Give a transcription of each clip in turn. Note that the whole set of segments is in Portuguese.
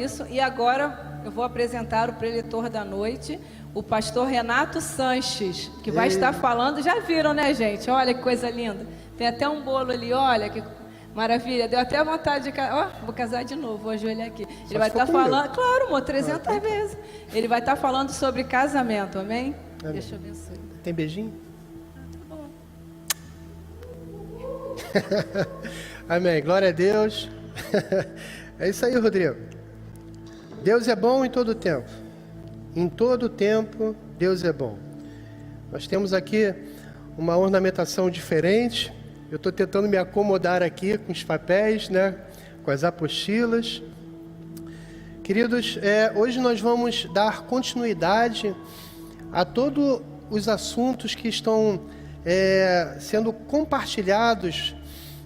Isso, e agora eu vou apresentar o preletor da noite, o pastor Renato Sanches, que vai estar falando. Já viram, né, gente? Olha que coisa linda. Tem até um bolo ali, olha que maravilha. Deu até vontade de casar. Ó, vou casar de novo, vou ajoelhar aqui. Ele vai estar falando, claro, amor, 300 vezes. Ele vai estar falando sobre casamento, amém? Amém. Deixa eu abençoar. Tem beijinho? Tá bom. Amém, glória a Deus. É isso aí, Rodrigo. Deus é bom em todo tempo. Em todo tempo, Deus é bom. Nós temos aqui uma ornamentação diferente. Eu estou tentando me acomodar aqui com os papéis, né? Com as apostilas. Queridos, hoje nós vamos dar continuidade a todos os assuntos que estão sendo compartilhados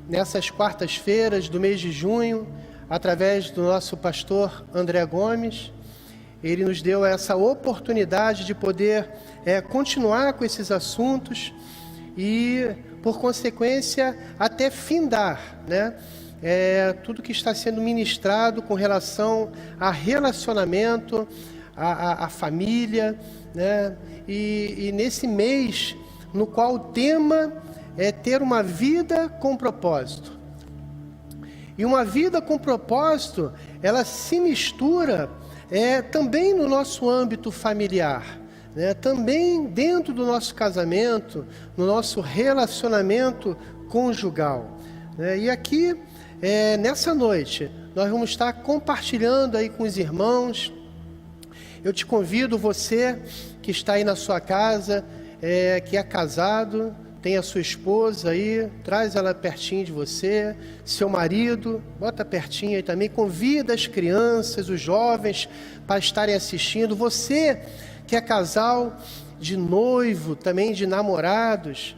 nessas quartas-feiras do mês de junho, através do nosso pastor André Gomes. Ele nos deu essa oportunidade de poder continuar com esses assuntos e, por consequência, até findar, né? Tudo que está sendo ministrado com relação a relacionamento, a família, né? E nesse mês, no qual o tema é ter uma vida com propósito. E uma vida com propósito, ela se mistura também no nosso âmbito familiar, né? Também dentro do nosso casamento, no nosso relacionamento conjugal, né? E aqui, nessa noite, nós vamos estar compartilhando aí com os irmãos. Eu te convido, você que está aí na sua casa, que é casado, tem a sua esposa aí, traz ela pertinho de você, seu marido, bota pertinho aí também, convida as crianças, os jovens para estarem assistindo. Você que é casal de noivo, também de namorados,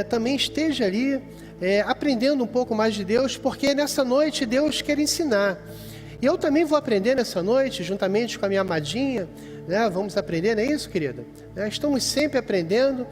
também esteja ali aprendendo um pouco mais de Deus, porque nessa noite Deus quer ensinar. E eu também vou aprender nessa noite, juntamente com a minha amadinha, né? Vamos aprender, não é isso, querida? Estamos sempre aprendendo.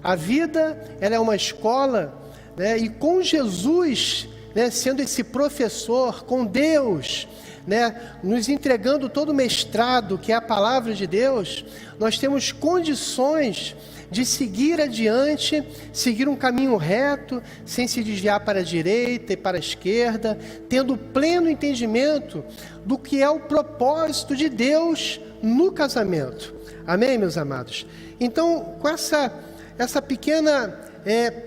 A vida, ela é uma escola, né? E com Jesus, né, sendo esse professor, com Deus, né, nos entregando todo o mestrado, que é a palavra de Deus, nós temos condições de seguir adiante, seguir um caminho reto, sem se desviar para a direita e para a esquerda, tendo pleno entendimento do que é o propósito de Deus no casamento. Amém, meus amados? Então, com essa pequena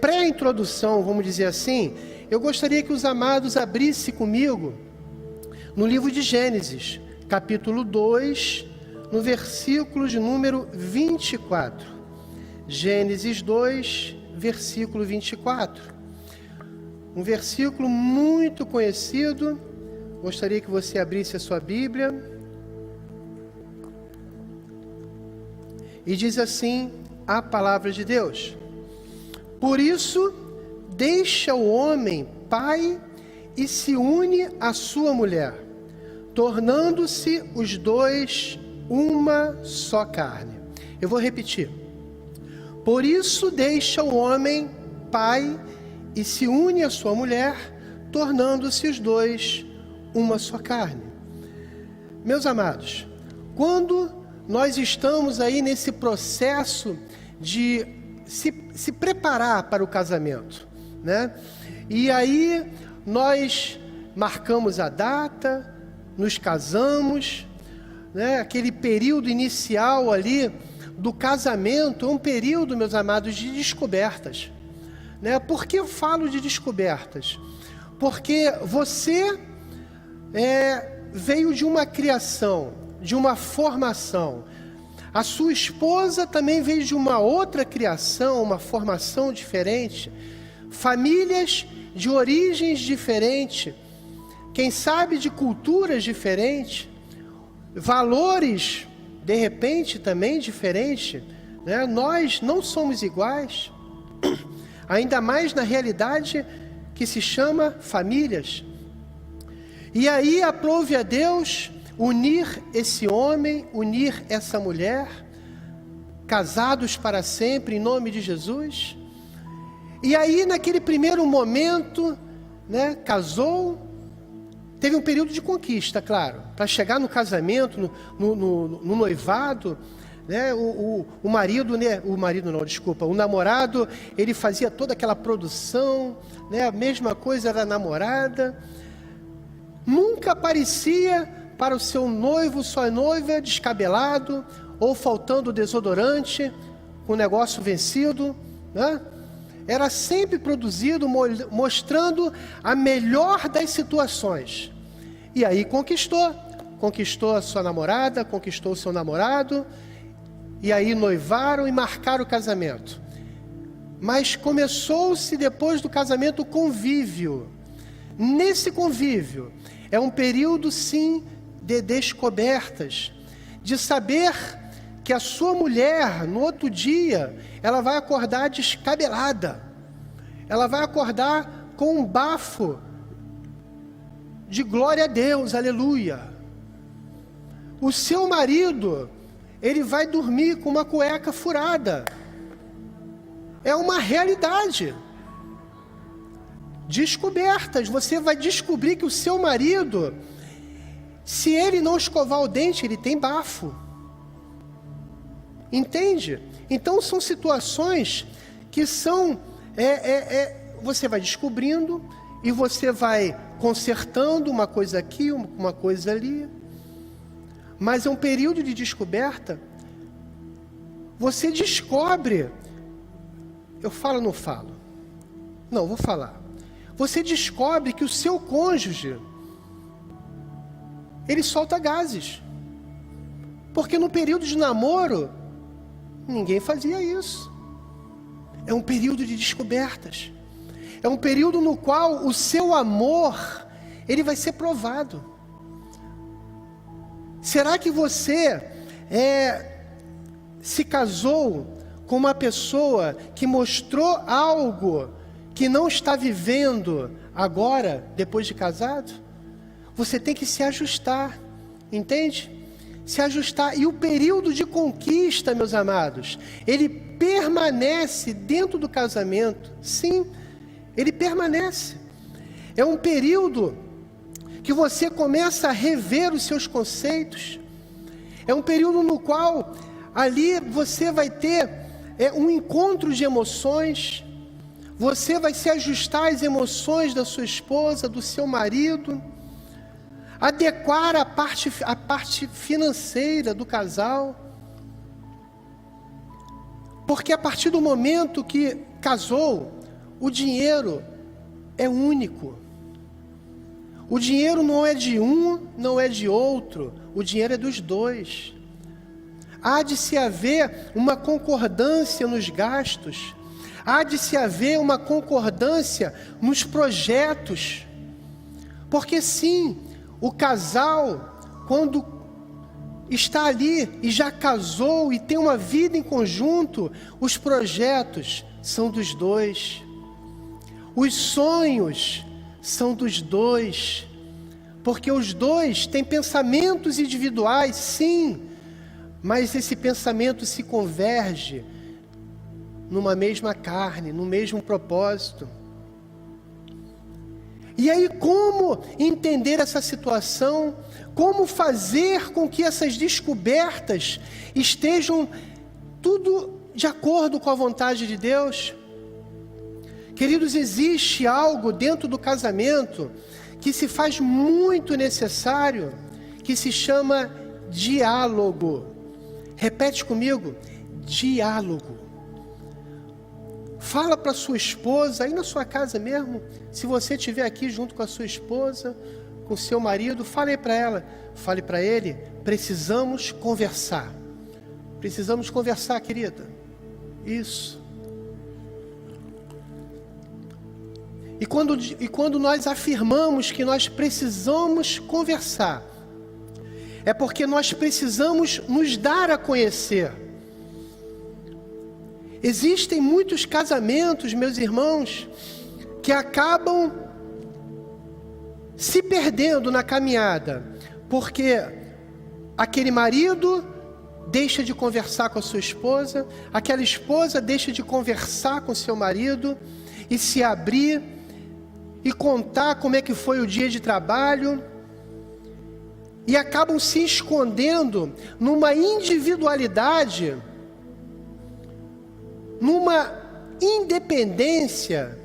pré-introdução, vamos dizer assim, eu gostaria que os amados abrissem comigo no livro de Gênesis, capítulo 2, no versículo de número 24. Gênesis 2, versículo 24. Um versículo muito conhecido. Gostaria que você abrisse a sua Bíblia. E diz assim a palavra de Deus: por isso, deixa o homem pai e se une à sua mulher, tornando-se os dois uma só carne. Eu vou repetir. Por isso, deixa o homem pai e se une à sua mulher, tornando-se os dois uma só carne. Meus amados, quando nós estamos aí nesse processo de se preparar para o casamento, né? E aí nós marcamos a data, nos casamos, né? Aquele período inicial ali do casamento é um período, meus amados, de descobertas, né? Por que eu falo de descobertas? Porque você veio de uma criação, de uma formação. A sua esposa também veio de uma outra criação, uma formação diferente. Famílias de origens diferentes. Quem sabe de culturas diferentes. Valores, de repente, também diferentes, né? Nós não somos iguais. Ainda mais na realidade que se chama famílias. E aí aprove a Deus unir esse homem, unir essa mulher, casados para sempre, em nome de Jesus. E aí, naquele primeiro momento, né, casou, Teve um período de conquista, claro, para chegar no casamento, no noivado, né? O marido, né? O namorado, ele fazia toda aquela produção, né? A mesma coisa era a namorada. Nunca aparecia para o seu noivo, sua noiva, descabelado, ou faltando desodorante, com o negócio vencido, né? Era sempre produzido, mostrando a melhor das situações. E aí conquistou a sua namorada, conquistou o seu namorado, e aí noivaram e marcaram o casamento. Mas começou-se depois do casamento o convívio. Nesse convívio, é um período sim de descobertas, de saber que a sua mulher, no outro dia, ela vai acordar descabelada, ela vai acordar com um bafo de glória a Deus, aleluia. O seu marido, ele vai dormir com uma cueca furada, é uma realidade. Descobertas, você vai descobrir que o seu marido, se ele não escovar o dente, ele tem bafo. Entende? Então são situações que são, você vai descobrindo e você vai consertando uma coisa aqui, uma coisa ali. Mas é um período de descoberta. Você descobre, eu falo ou não falo? Não, vou falar. Você descobre que o seu cônjuge, ele solta gases. Porque no período de namoro, ninguém fazia isso. É um período de descobertas. É um período no qual o seu amor, ele vai ser provado. Será que você se casou com uma pessoa que mostrou algo que não está vivendo agora, depois de casado? Você tem que se ajustar, entende? Se ajustar. E o período de conquista, meus amados, ele permanece dentro do casamento. Sim, ele permanece. É um período que você começa a rever os seus conceitos. É um período no qual ali você vai ter um encontro de emoções. Você vai se ajustar às emoções da sua esposa, do seu marido, adequar a parte financeira do casal. Porque a partir do momento que casou, o dinheiro é único. O dinheiro não é de um, não é de outro. O dinheiro é dos dois. Há de se haver uma concordância nos gastos. Há de se haver uma concordância nos projetos. Porque sim, o casal, quando está ali e já casou e tem uma vida em conjunto, os projetos são dos dois. Os sonhos são dos dois. Porque os dois têm pensamentos individuais, sim, mas esse pensamento se converge numa mesma carne, no mesmo propósito. E aí, como entender essa situação? Como fazer com que essas descobertas estejam tudo de acordo com a vontade de Deus? Queridos, existe algo dentro do casamento que se faz muito necessário, que se chama diálogo. Repete comigo, diálogo. Fala para sua esposa, aí na sua casa mesmo, se você estiver aqui junto com a sua esposa, com o seu marido, fale para ela, fale para ele, precisamos conversar. Precisamos conversar, querida. Isso. E quando nós afirmamos que nós precisamos conversar, é porque nós precisamos nos dar a conhecer. Existem muitos casamentos, meus irmãos, que acabam se perdendo na caminhada, porque aquele marido deixa de conversar com a sua esposa, aquela esposa deixa de conversar com seu marido e se abrir, e contar como é que foi o dia de trabalho, e acabam se escondendo numa individualidade, numa independência,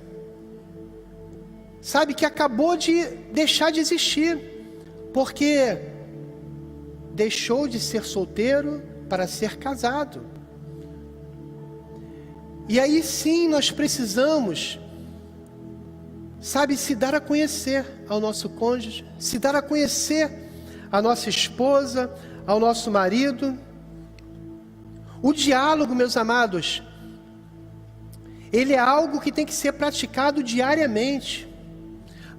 sabe, que acabou de deixar de existir, porque deixou de ser solteiro para ser casado. E aí sim nós precisamos, sabe, se dar a conhecer ao nosso cônjuge, se dar a conhecer à nossa esposa, ao nosso marido. O diálogo, meus amados, ele é algo que tem que ser praticado diariamente.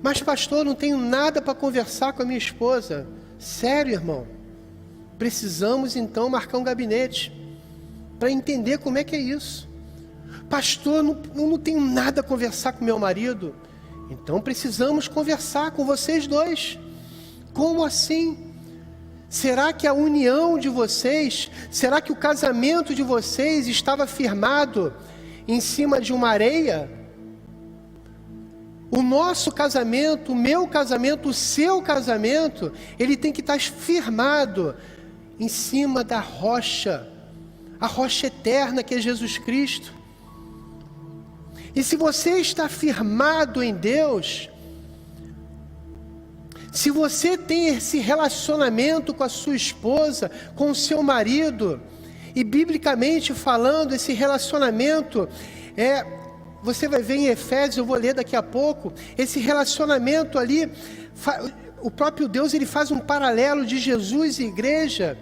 Mas pastor, não tenho nada para conversar com a minha esposa. Sério, irmão? Precisamos então marcar um gabinete para entender como é que é isso. Pastor, não tenho nada a conversar com meu marido. Então precisamos conversar com vocês dois. Como assim? Será que a união de vocês, será que o casamento de vocês estava firmado em cima de uma areia? O nosso casamento, o meu casamento, o seu casamento, ele tem que estar firmado em cima da rocha, a rocha eterna que é Jesus Cristo. E se você está firmado em Deus, se você tem esse relacionamento com a sua esposa, com o seu marido, e biblicamente falando, esse relacionamento você vai ver em Efésios, eu vou ler daqui a pouco, esse relacionamento ali, o próprio Deus, ele faz um paralelo de Jesus e igreja.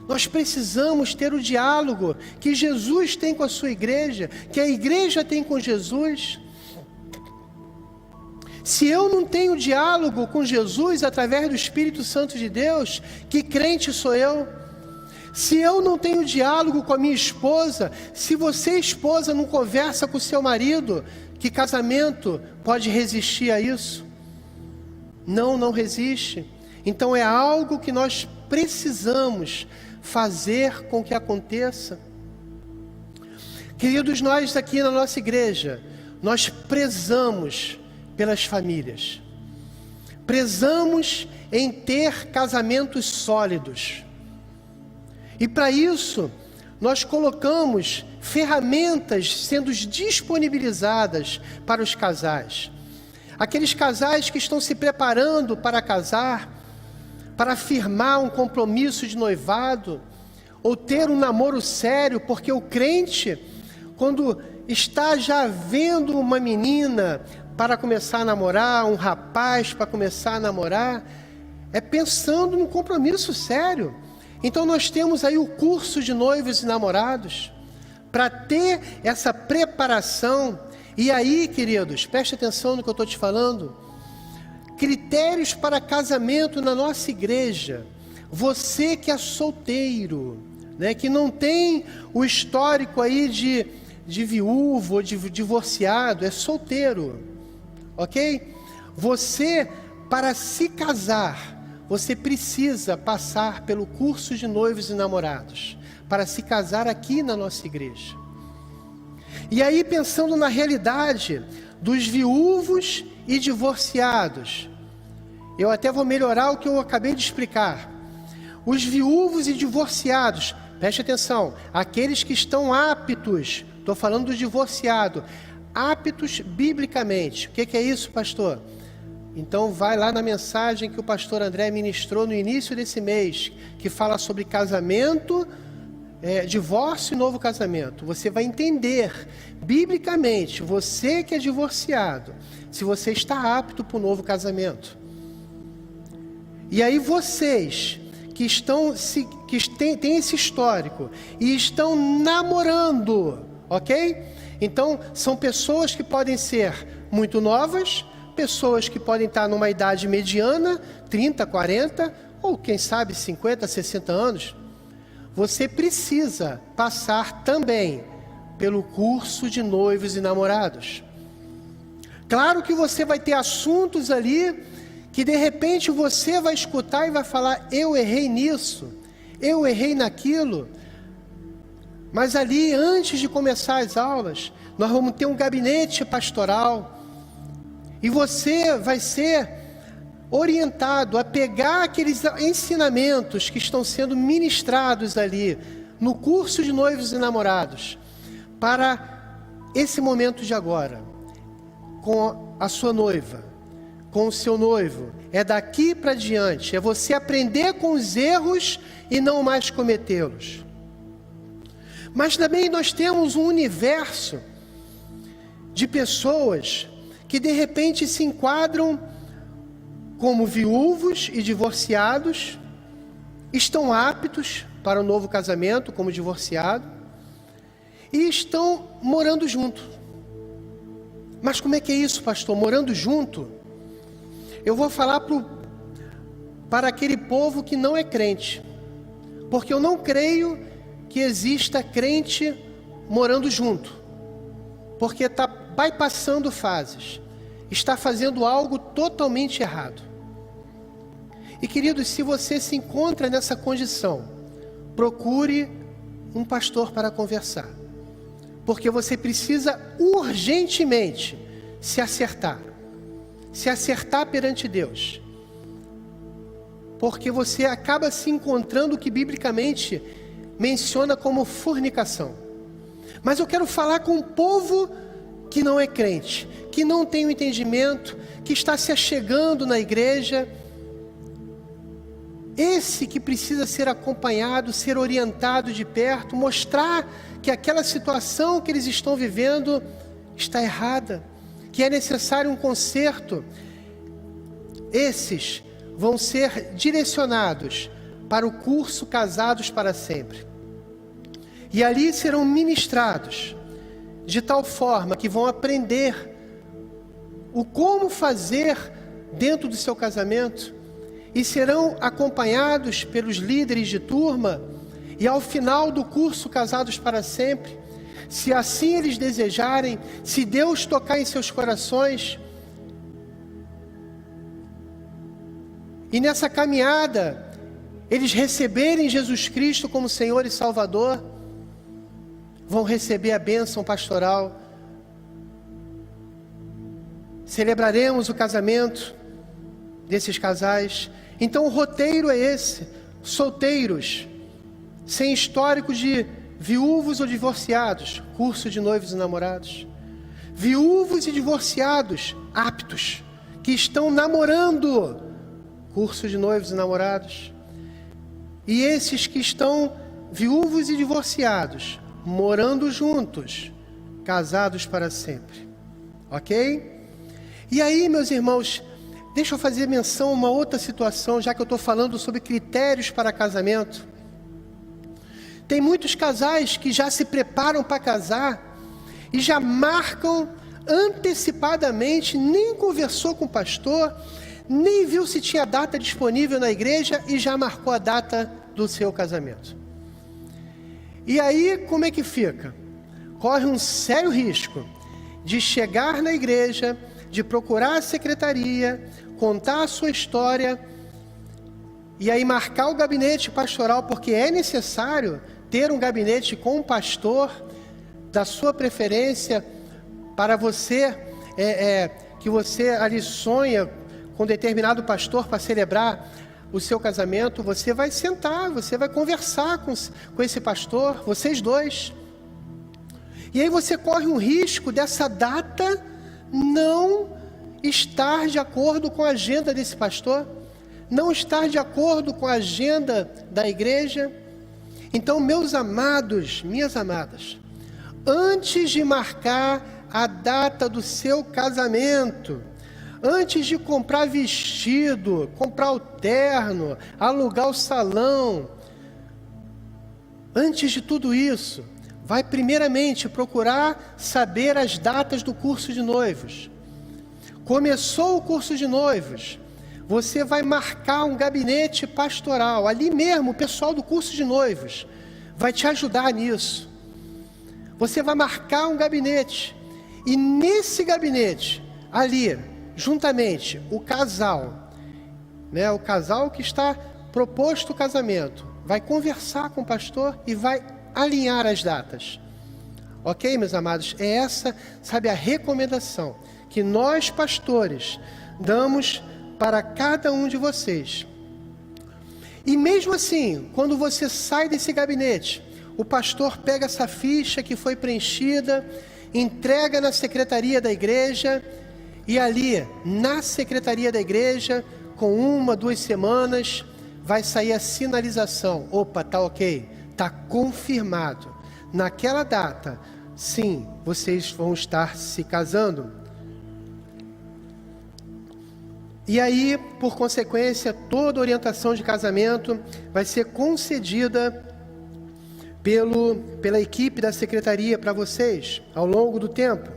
Nós precisamos ter o diálogo que Jesus tem com a sua igreja, que a igreja tem com Jesus. Se eu não tenho diálogo com Jesus através do Espírito Santo de Deus, que crente sou eu? Se eu não tenho diálogo com a minha esposa, se você, esposa, não conversa com o seu marido, que casamento pode resistir a isso? Não resiste. Então é algo que nós precisamos fazer com que aconteça. Queridos, nós aqui na nossa igreja, nós prezamos pelas famílias, prezamos em ter casamentos sólidos, e para isso nós colocamos ferramentas sendo disponibilizadas para os casais, aqueles casais que estão se preparando para casar, para firmar um compromisso de noivado, ou ter um namoro sério, porque o crente, quando está já vendo uma menina para começar a namorar, um rapaz para começar a namorar, é pensando num compromisso sério. Então nós temos aí o curso de noivos e namorados, para ter essa preparação. E aí, queridos, preste atenção no que eu estou te falando, critérios para casamento na nossa igreja. Você que é solteiro, né, que não tem o histórico aí de viúvo ou de divorciado, é solteiro, ok? Você, para se casar, você precisa passar pelo curso de noivos e namorados, para se casar aqui na nossa igreja. E aí, pensando na realidade dos viúvos e divorciados, eu até vou melhorar o que eu acabei de explicar. Os viúvos e divorciados, preste atenção, aqueles que estão aptos, estou falando do divorciado, aptos biblicamente. O que é isso, pastor? Então vai lá na mensagem que o pastor André ministrou no início desse mês, que fala sobre casamento, divórcio e novo casamento. Você vai entender biblicamente, você que é divorciado, se você está apto para o novo casamento. E aí vocês que têm esse histórico e estão namorando, ok? Então são pessoas que podem ser muito novas, pessoas que podem estar numa idade mediana, 30, 40, ou quem sabe 50, 60 anos. Você precisa passar também pelo curso de noivos e namorados. Claro que você vai ter assuntos ali que de repente você vai escutar e vai falar, eu errei nisso, eu errei naquilo. Mas ali, antes de começar as aulas, nós vamos ter um gabinete pastoral. E você vai ser orientado a pegar aqueles ensinamentos que estão sendo ministrados ali no curso de noivos e namorados para esse momento de agora, com a sua noiva, com o seu noivo. É daqui para diante, é você aprender com os erros e não mais cometê-los. Mas também nós temos um universo de pessoas que de repente se enquadram como viúvos e divorciados, estão aptos para o novo casamento como divorciado e estão morando junto. Mas como é que é isso, pastor? Morando junto? Eu vou falar para aquele povo que não é crente, porque eu não creio que exista crente morando junto, porque está bypassando fases, está fazendo algo totalmente errado. E queridos, se você se encontra nessa condição, procure um pastor para conversar, porque você precisa urgentemente se acertar perante Deus, porque você acaba se encontrando o que biblicamente menciona como fornicação. Mas eu quero falar com um povo que não é crente, que não tem o entendimento, que está se achegando na igreja, esse que precisa ser acompanhado, ser orientado de perto, mostrar que aquela situação que eles estão vivendo está errada, que é necessário um conserto. Esses vão ser direcionados para o curso Casados para Sempre. E ali serão ministrados de tal forma que vão aprender o como fazer dentro do seu casamento e serão acompanhados pelos líderes de turma e ao final do curso Casados para Sempre, se assim eles desejarem, se Deus tocar em seus corações, e nessa caminhada eles receberem Jesus Cristo como Senhor e Salvador, vão receber a bênção pastoral. Celebraremos o casamento desses casais. Então o roteiro é esse: solteiros, sem histórico de viúvos ou divorciados, curso de noivos e namorados. Viúvos e divorciados aptos, que estão namorando, curso de noivos e namorados. E esses que estão viúvos e divorciados, morando juntos, casados para sempre. Ok? E aí, meus irmãos, deixa eu fazer menção a uma outra situação, já que eu estou falando sobre critérios para casamento. Tem muitos casais que já se preparam para casar e já marcam antecipadamente, nem conversou com o pastor, nem viu se tinha data disponível na igreja e já marcou a data do seu casamento. E aí, como é que fica? Corre um sério risco de chegar na igreja, de procurar a secretaria, contar a sua história, e aí marcar o gabinete pastoral, porque é necessário ter um gabinete com um pastor da sua preferência, para você, que você ali sonha com determinado pastor para celebrar o seu casamento. Você vai sentar, você vai conversar com esse pastor, vocês dois. E aí você corre um risco dessa data não estar de acordo com a agenda desse pastor, não estar de acordo com a agenda da igreja. Então, meus amados, minhas amadas, antes de marcar a data do seu casamento, antes de comprar vestido, comprar o terno, alugar o salão, antes de tudo isso, vai primeiramente procurar saber as datas do curso de noivos. Começou o curso de noivos, você vai marcar um gabinete pastoral. Ali mesmo, o pessoal do curso de noivos vai te ajudar nisso. Você vai marcar um gabinete, e nesse gabinete, ali, juntamente, o casal, o casal que está proposto o casamento, vai conversar com o pastor e vai alinhar as datas. Ok, meus amados? É essa, a recomendação que nós, pastores, damos para cada um de vocês. E mesmo assim, quando você sai desse gabinete, o pastor pega essa ficha que foi preenchida, entrega na secretaria da igreja, e ali, na secretaria da igreja, com 1, 2 semanas, vai sair a sinalização. Opa, tá ok, tá confirmado. Naquela data, sim, vocês vão estar se casando. E aí, por consequência, toda orientação de casamento vai ser concedida pela equipe da secretaria para vocês, ao longo do tempo.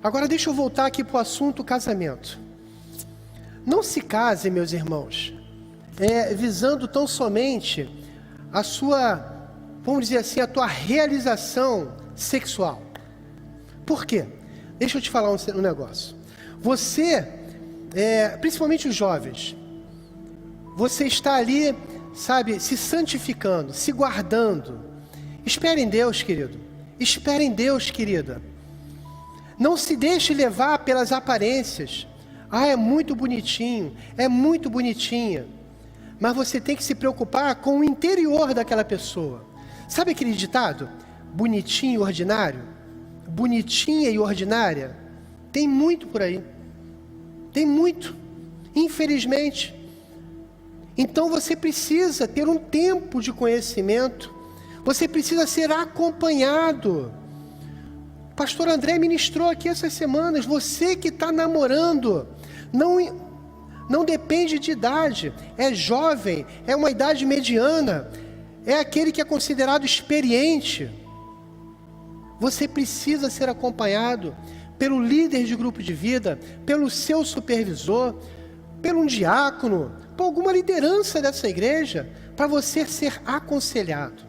Agora deixa eu voltar aqui para o assunto casamento. Não se case, meus irmãos, visando tão somente a sua, vamos dizer assim, a tua realização sexual. Por quê? Deixa eu te falar um negócio. Você, principalmente os jovens, você está ali, sabe, se santificando, se guardando. Espere em Deus, querido. Espere em Deus, querida. Não se deixe levar pelas aparências. Ah, é muito bonitinho, é muito bonitinha. Mas você tem que se preocupar com o interior daquela pessoa. Sabe aquele ditado? Bonitinho e ordinário? Bonitinha e ordinária? Tem muito por aí. Tem muito. Infelizmente. Então você precisa ter um tempo de conhecimento. Você precisa ser acompanhado. O pastor André ministrou aqui essas semanas. Você que está namorando, não depende de idade. É jovem, é uma idade mediana, é aquele que é considerado experiente. Você precisa ser acompanhado pelo líder de grupo de vida, pelo seu supervisor, pelo um diácono, por alguma liderança dessa igreja, para você ser aconselhado.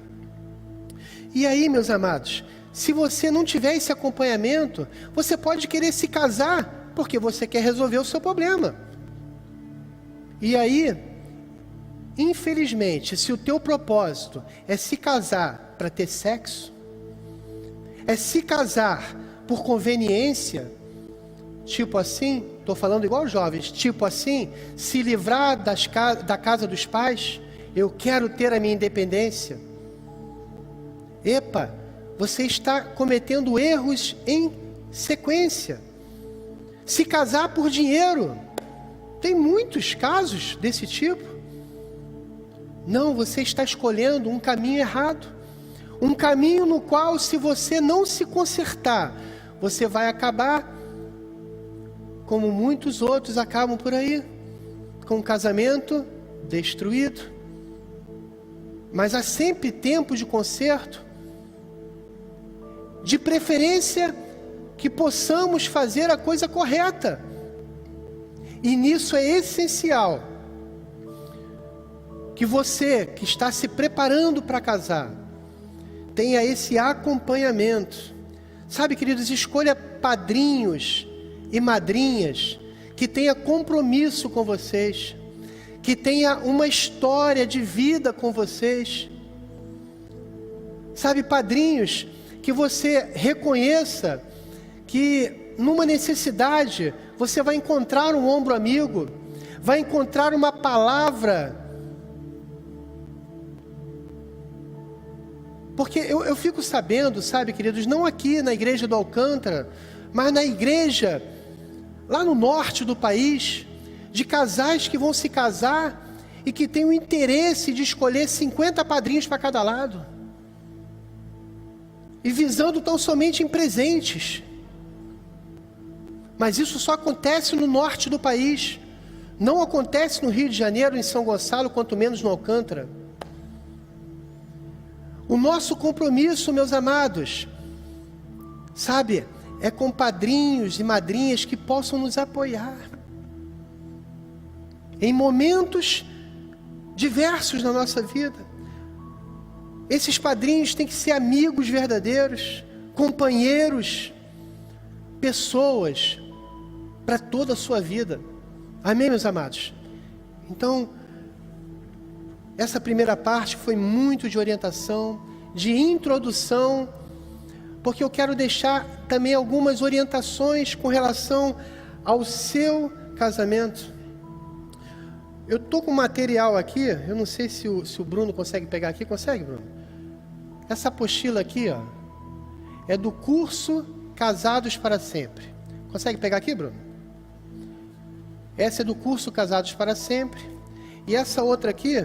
E aí, meus amados, se você não tiver esse acompanhamento, você pode querer se casar, porque você quer resolver o seu problema. E aí, infelizmente, se o teu propósito é se casar para ter sexo, é se casar por conveniência, tipo assim, estou falando igual jovens, tipo assim, se livrar da casa dos pais, eu quero ter a minha independência. Epa, você está cometendo erros em sequência. Se casar por dinheiro, tem muitos casos desse tipo. Não, você está escolhendo um caminho errado. Um caminho no qual, se você não se consertar, você vai acabar como muitos outros acabam por aí, com o casamento destruído. Mas há sempre tempo de conserto. De preferência que possamos fazer a coisa correta. E nisso é essencial que você que está se preparando para casar tenha esse acompanhamento. Sabe, queridos, escolha padrinhos e madrinhas que tenha compromisso com vocês, que tenha uma história de vida com vocês. Sabe, padrinhos que você reconheça que numa necessidade você vai encontrar um ombro amigo, vai encontrar uma palavra. Porque eu fico sabendo, sabe, queridos, não aqui na igreja do Alcântara, mas na igreja lá no norte do país, de casais que vão se casar e que têm o interesse de escolher 50 padrinhos para cada lado, e visando tão somente em presentes. Mas isso só acontece no norte do país, não acontece no Rio de Janeiro, em São Gonçalo, quanto menos no Alcântara. O nosso compromisso, meus amados, sabe, é com padrinhos e madrinhas que possam nos apoiar em momentos diversos na nossa vida. Esses padrinhos têm que ser amigos verdadeiros, companheiros, pessoas para toda a sua vida. Amém, meus amados? Então, essa primeira parte foi muito de orientação, de introdução, porque eu quero deixar também algumas orientações com relação ao seu casamento. Eu estou com material aqui, eu não sei se o Bruno consegue pegar aqui. Consegue, Bruno? Essa apostila aqui, ó, é do curso Casados para Sempre. Consegue pegar aqui, Bruno? Essa é do curso Casados para Sempre. E essa outra aqui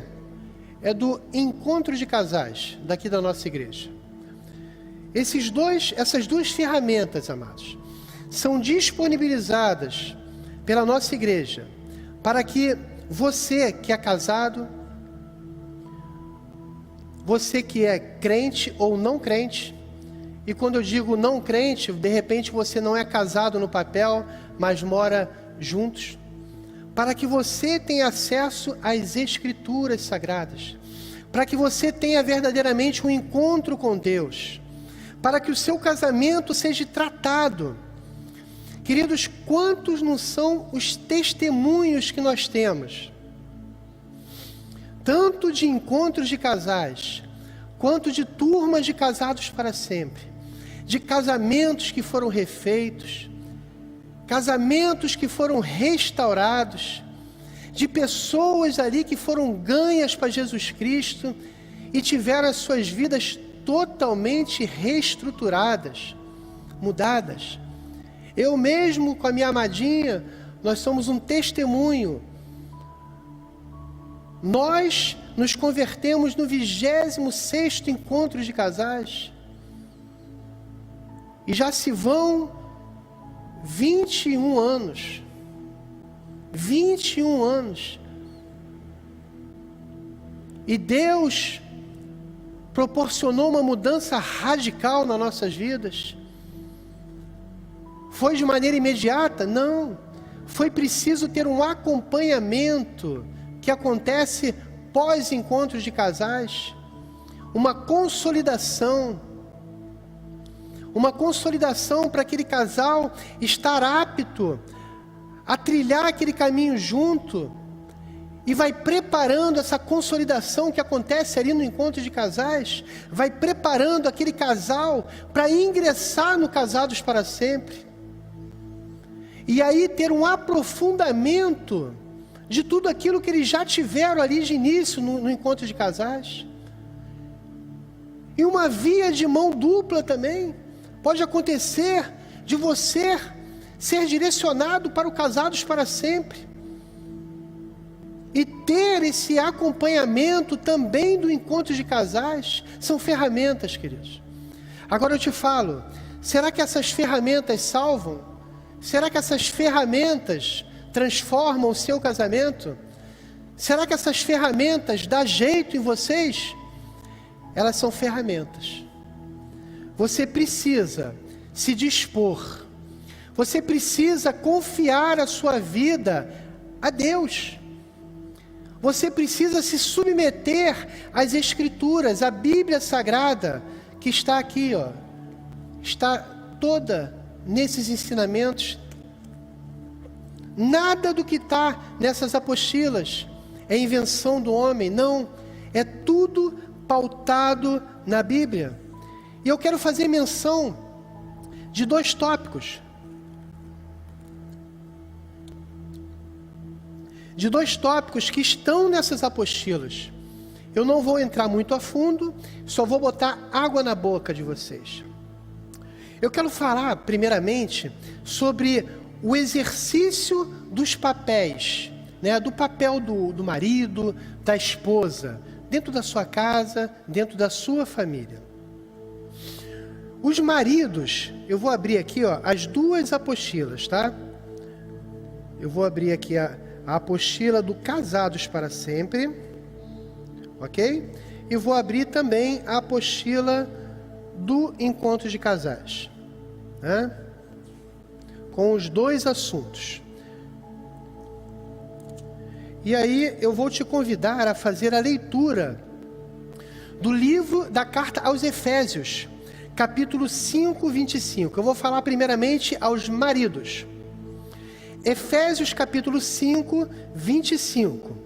é do Encontro de Casais, daqui da nossa igreja. Essas duas ferramentas, amados, são disponibilizadas pela nossa igreja para que você que é casado, você que é crente ou não crente, e quando eu digo não crente, de repente você não é casado no papel, mas mora juntos, para que você tenha acesso às Escrituras Sagradas, para que você tenha verdadeiramente um encontro com Deus, para que o seu casamento seja tratado. Queridos, quantos não são os testemunhos que nós temos, tanto de encontros de casais, quanto de turmas de casados para sempre, de casamentos que foram refeitos, casamentos que foram restaurados, de pessoas ali que foram ganhas para Jesus Cristo e tiveram as suas vidas totalmente reestruturadas, mudadas. Eu mesmo, com a minha amadinha, nós somos um testemunho. Nós nos convertemos no 26º encontro de casais. E já se vão 21 anos. 21 anos. E Deus proporcionou uma mudança radical nas nossas vidas. Foi de maneira imediata? Não. Foi preciso ter um acompanhamento que acontece pós-encontros de casais. Uma consolidação. Uma consolidação para aquele casal estar apto a trilhar aquele caminho junto. E vai preparando essa consolidação que acontece ali no encontro de casais. Vai preparando aquele casal para ingressar no Casados para Sempre. E aí ter um aprofundamento de tudo aquilo que eles já tiveram ali de início no encontro de casais. E uma via de mão dupla também. Pode acontecer de você ser direcionado para o Casados para Sempre. E ter esse acompanhamento também do encontro de casais. São ferramentas, queridos. Agora eu te falo, será que essas ferramentas salvam? Será que essas ferramentas transformam o seu casamento? Será que essas ferramentas dão jeito em vocês? Elas são ferramentas. Você precisa se dispor. Você precisa confiar a sua vida a Deus. Você precisa se submeter às Escrituras, à Bíblia Sagrada, que está aqui, ó. Está toda nesses ensinamentos. Nada do que está nessas apostilas é invenção do homem, não. É tudo pautado na Bíblia. E eu quero fazer menção de 2 tópicos. De 2 tópicos que estão nessas apostilas. Eu não vou entrar muito a fundo, só vou botar água na boca de vocês. Eu quero falar, primeiramente, sobre o exercício dos papéis, né? Do papel do marido, da esposa, dentro da sua casa, dentro da sua família. Os maridos, eu vou abrir aqui, ó, as 2 apostilas, tá? Eu vou abrir aqui a apostila do Casados para Sempre, ok? E vou abrir também a apostila do Encontro de Casais, né? Com os 2 assuntos. E aí eu vou te convidar a fazer a leitura do livro da carta aos Efésios, capítulo 5, 25. Eu vou falar primeiramente aos maridos. Efésios capítulo 5, 25.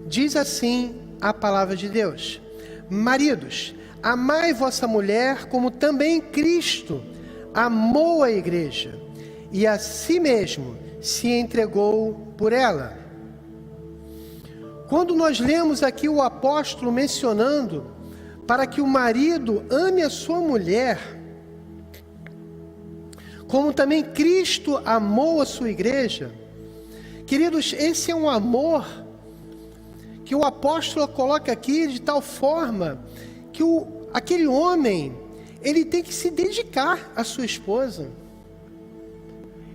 Diz assim a palavra de Deus: Maridos, amai vossa mulher, como também Cristo amou a igreja e a si mesmo se entregou por ela. Quando nós lemos aqui o apóstolo mencionando para que o marido ame a sua mulher, como também Cristo amou a sua igreja, queridos, esse é um amor que o apóstolo coloca aqui de tal forma que aquele homem, ele tem que se dedicar à sua esposa.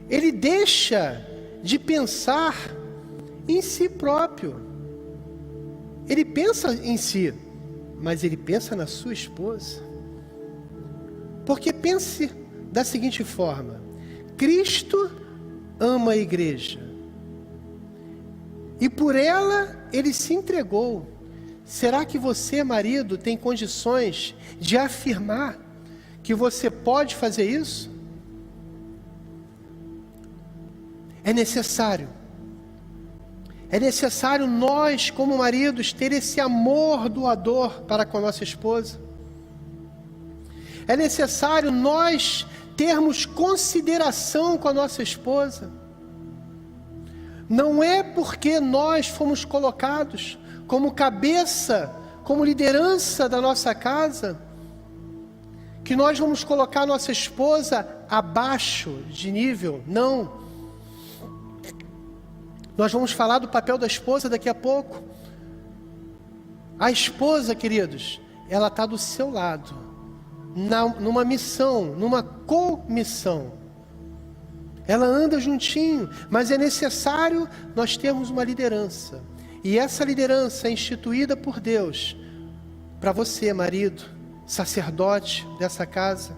Ele deixa de pensar em si próprio. Ele pensa em si, mas ele pensa na sua esposa. Porque pense da seguinte forma: Cristo ama a igreja e por ela ele se entregou. Será que você, marido, tem condições de afirmar que você pode fazer isso? É necessário nós, como maridos, ter esse amor doador para com a nossa esposa. É necessário nós termos consideração com a nossa esposa. Não é porque nós fomos colocados como cabeça, como liderança da nossa casa, que nós vamos colocar a nossa esposa abaixo de nível. Não. Nós vamos falar do papel da esposa daqui a pouco. A esposa, queridos, ela está do seu lado, numa missão, numa comissão. Ela anda juntinho, mas é necessário nós termos uma liderança. E essa liderança é instituída por Deus para você, marido, sacerdote dessa casa.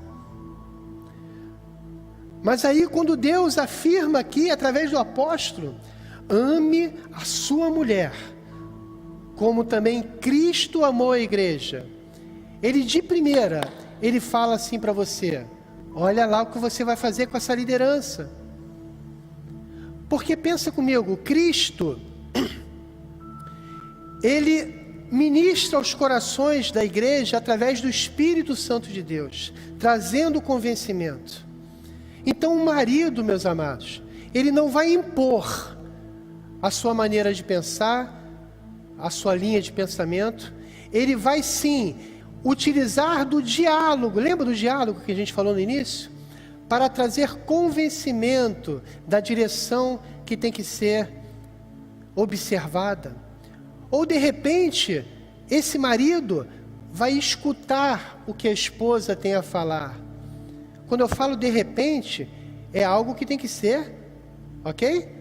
Mas aí, quando Deus afirma aqui, através do apóstolo, ame a sua mulher, como também Cristo amou a igreja. Ele de primeira, ele fala assim para você: olha lá o que você vai fazer com essa liderança. Porque pensa comigo, Cristo, ele ministra aos corações da igreja através do Espírito Santo de Deus, trazendo convencimento. Então o marido, meus amados, ele não vai impor a sua maneira de pensar, a sua linha de pensamento. Ele vai sim utilizar do diálogo, lembra do diálogo que a gente falou no início? Para trazer convencimento da direção que tem que ser observada. Ou de repente, esse marido vai escutar o que a esposa tem a falar. Quando eu falo de repente, é algo que tem que ser, ok?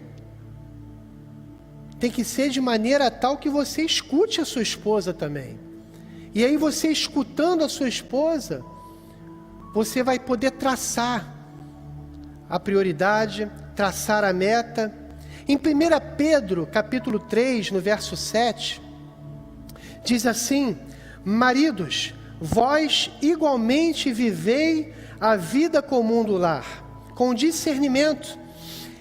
Tem que ser de maneira tal que você escute a sua esposa também. E aí você escutando a sua esposa, você vai poder traçar a prioridade, traçar a meta. Em 1 Pedro, capítulo 3, no verso 7, diz assim: maridos, vós igualmente vivei a vida comum do lar, com discernimento,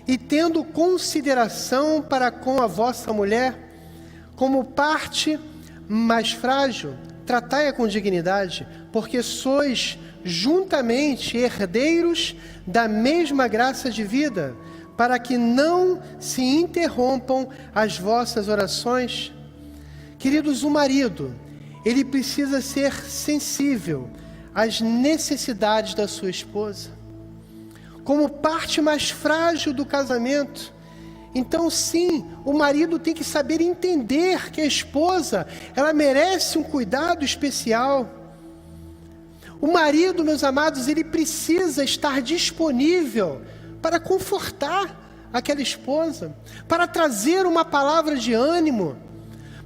e tendo consideração para com a vossa mulher, como parte mais frágil, tratai-a com dignidade, porque sois juntamente herdeiros da mesma graça de vida, para que não se interrompam as vossas orações. Queridos, o marido, ele precisa ser sensível às necessidades da sua esposa, como parte mais frágil do casamento. Então sim, o marido tem que saber entender que a esposa, ela merece um cuidado especial. O marido, meus amados, ele precisa estar disponível para confortar aquela esposa, para trazer uma palavra de ânimo,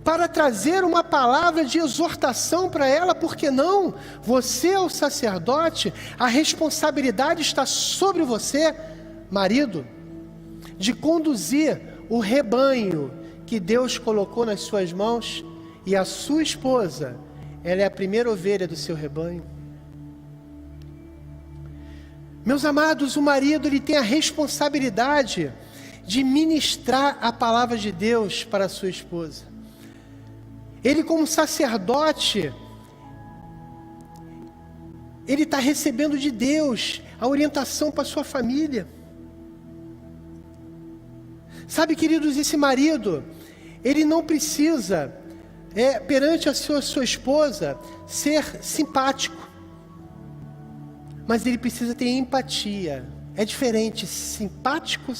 para trazer uma palavra de exortação para ela. Porque não? Você é o sacerdote, a responsabilidade está sobre você, marido, de conduzir o rebanho que Deus colocou nas suas mãos, e a sua esposa, ela é a primeira ovelha do seu rebanho. Meus amados, o marido, ele tem a responsabilidade de ministrar a palavra de Deus para a sua esposa. Ele, como sacerdote, ele está recebendo de Deus a orientação para sua família. Sabe, queridos, esse marido, ele não precisa, perante a sua esposa, ser simpático, mas ele precisa ter empatia. É diferente, simpático,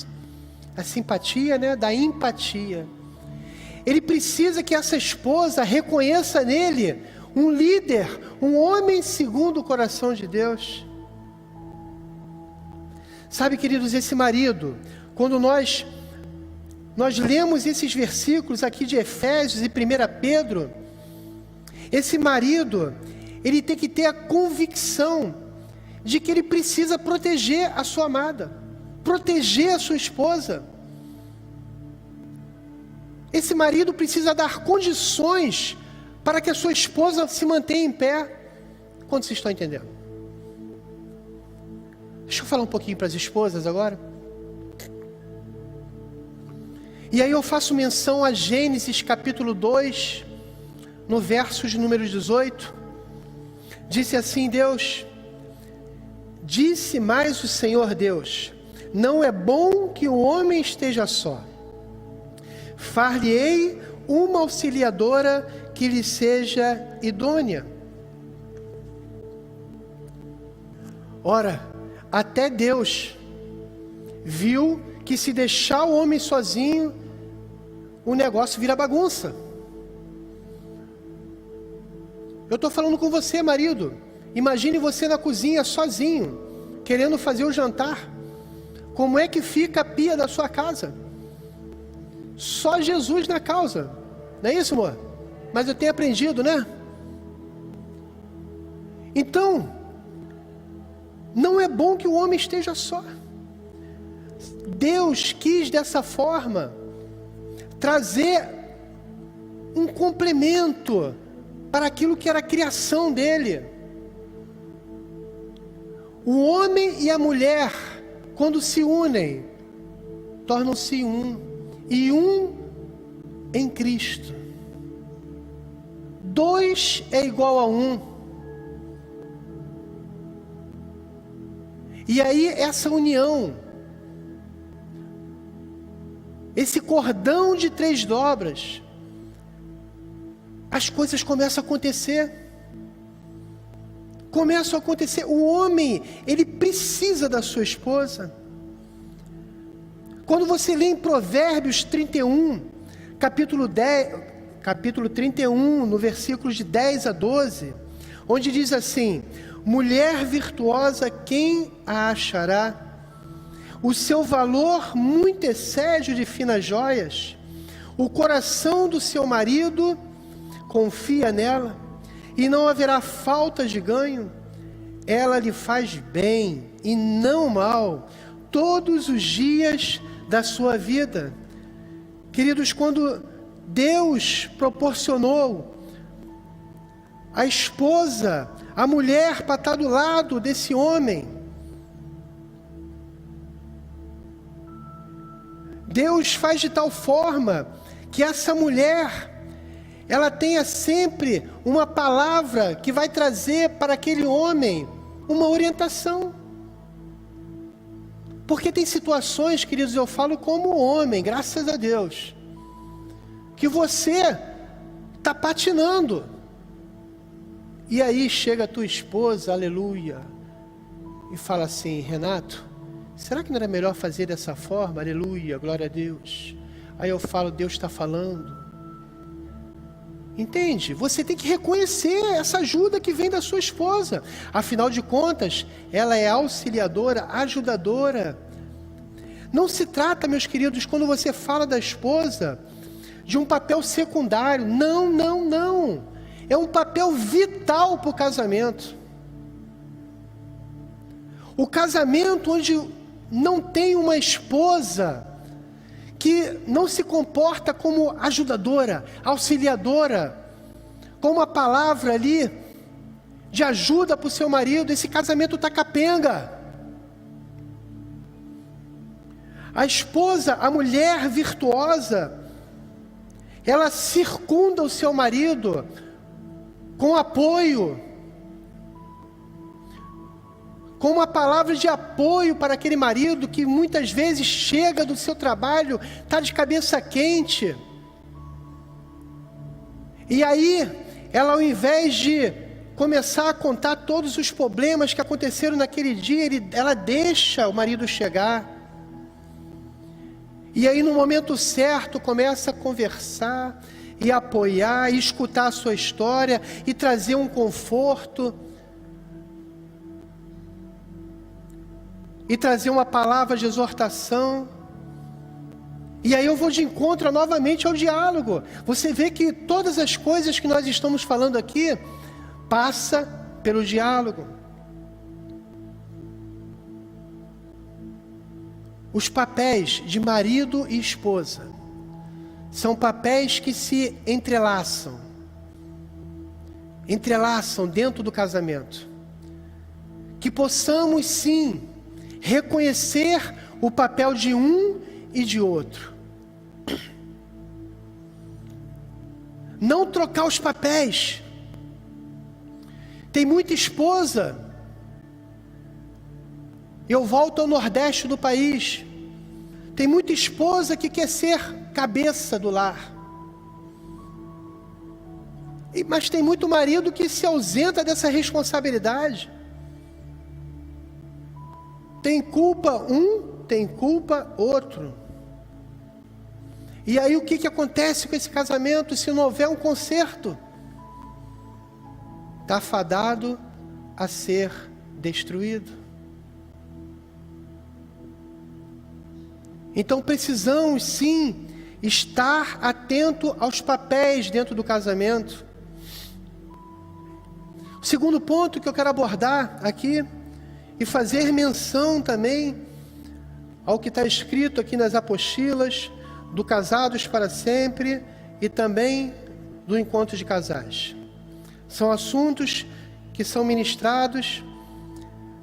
a simpatia, né, da empatia. Ele precisa que essa esposa reconheça nele um líder, um homem segundo o coração de Deus. Sabe, queridos, esse marido, quando nós lemos esses versículos aqui de Efésios e 1 Pedro, esse marido, ele tem que ter a convicção de que ele precisa proteger a sua amada, proteger a sua esposa. Esse marido precisa dar condições para que a sua esposa se mantenha em pé. Quantos vocês estão entendendo? Deixa eu falar um pouquinho para as esposas agora. E aí eu faço menção a Gênesis capítulo 2, no verso de número 18. Disse assim Deus: disse mais o Senhor Deus: não é bom que o homem esteja só. Far-lhe-ei uma auxiliadora que lhe seja idônea. Ora, até Deus viu que se deixar o homem sozinho, o negócio vira bagunça. Eu estou falando com você, marido. Imagine você na cozinha sozinho, querendo fazer o jantar. Como é que fica a pia da sua casa? Só Jesus na causa. Não é isso, amor? Mas eu tenho aprendido, né? Então, não é bom que o homem esteja só. Deus quis dessa forma trazer um complemento para aquilo que era a criação dele. O homem e a mulher, quando se unem, tornam-se um, e um em Cristo. 2 é igual a 1. E aí essa união, esse cordão de 3 dobras, as coisas começam a acontecer. Começam a acontecer. O homem, ele precisa da sua esposa. Quando você lê em Provérbios 31, capítulo 31, no versículo de 10 a 12, onde diz assim: mulher virtuosa, quem a achará? O seu valor muito excede o de finas joias. O coração do seu marido confia nela, e não haverá falta de ganho. Ela lhe faz bem e não mal todos os dias da sua vida. Queridos, quando Deus proporcionou a esposa, a mulher para estar do lado desse homem, Deus faz de tal forma que essa mulher, ela tenha sempre uma palavra que vai trazer para aquele homem uma orientação. Porque tem situações, queridos, eu falo como homem, graças a Deus, que você está patinando. E aí chega a tua esposa, aleluia, e fala assim: Renato, será que não era melhor fazer dessa forma? Aleluia, glória a Deus. Aí eu falo: Deus está falando. Entende? Você tem que reconhecer essa ajuda que vem da sua esposa. Afinal de contas, ela é auxiliadora, ajudadora. Não se trata, meus queridos, quando você fala da esposa, de um papel secundário. Não, não, não. É um papel vital para o casamento. O casamento onde não tem uma esposa que não se comporta como ajudadora, auxiliadora, com uma palavra ali de ajuda para o seu marido, esse casamento está capenga. A esposa, a mulher virtuosa, ela circunda o seu marido com apoio, com uma palavra de apoio para aquele marido que muitas vezes chega do seu trabalho, está de cabeça quente. E aí, ela, ao invés de começar a contar todos os problemas que aconteceram naquele dia, ela deixa o marido chegar. E aí, no momento certo, começa a conversar e apoiar, e escutar a sua história e trazer um conforto. E trazer uma palavra de exortação. E aí eu vou de encontro novamente ao diálogo. Você vê que todas as coisas que nós estamos falando aqui passa pelo diálogo. Os papéis de marido e esposa são papéis que se entrelaçam dentro do casamento. Que possamos sim reconhecer o papel de um e de outro. Não trocar os papéis. Tem muita esposa. Eu volto ao Nordeste do país. Tem muita esposa que quer ser cabeça do lar. Mas tem muito marido que se ausenta dessa responsabilidade. Tem culpa um, tem culpa outro. E aí o que acontece com esse casamento se não houver um conserto? Está fadado a ser destruído. Então precisamos sim estar atento aos papéis dentro do casamento. O segundo ponto que eu quero abordar aqui e fazer menção também ao que está escrito aqui nas apostilas do Casados para Sempre e também do Encontro de Casais. São assuntos que são ministrados